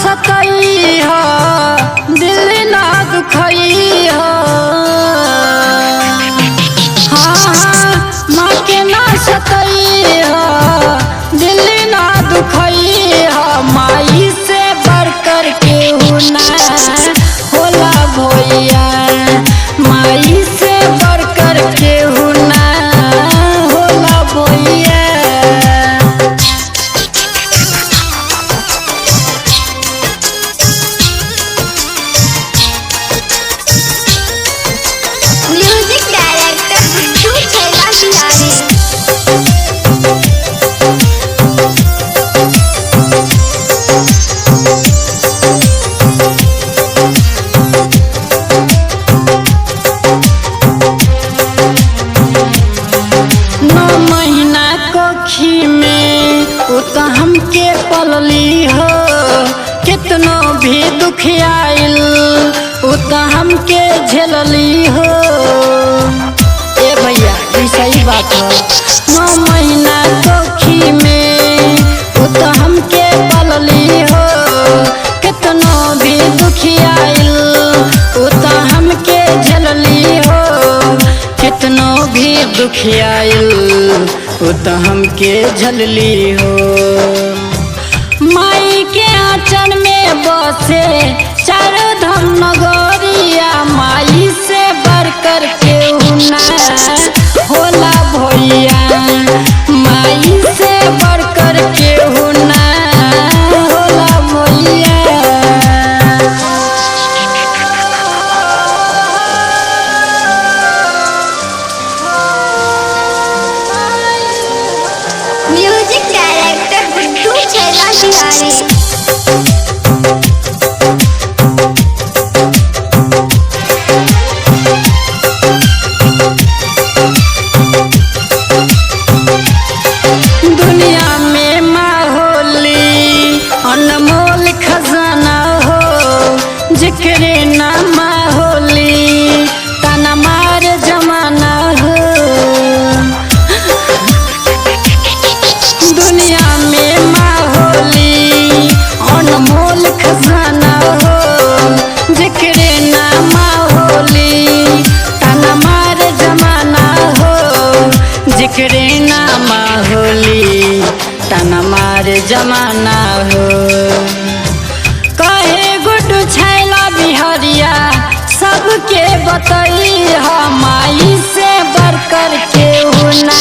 सतई हो, दिल ना दुखई हो। हाँ माँ के ना सतई हो, दिल ना दुखई हो। माई से बढ़ कर केहू ना होला भैया, माई से बढ़ कर केहू ना होला भैया। म्यूजिक डायरेक्टर बिट्टू छैला बिहारी। नौ महीना कोखी में उ तो हमके पलली हो, कितनो भी दुख आइल उ तो हमके झेलली हो। ए भैया ये सही बात हो। 9 महीना कोखी में उ तो हमके पलली हो, कितनो भी दुख आइल उ तो हमके झेलली हो। कितनो भी दुख आइल उ तो हमके झलली हो। माई के आंचल में बसे चारों धाम नगरिया, माई से बढ़ कर केहू ना होला भैया, माई से बढ़ कर केहू ना होला भैया। म्यूजिक डायरेक्टर बिट्टू छैला बिहारी। दुनिया में माँ होली अनमोल खजाना हो, जिक्रे ना माँ होली ताना मार जमाना हो। दुनिया में माँ होली अनमोल खजाना हो, जिक्रे ना माँ होली ताना मार जमाना हो। जिक्रे ना माँ होली ताना मार जमाना हो। कहे गुड्डू छैला बिहरिया सबके बतई हो, माई से बढ़ कर केहू ना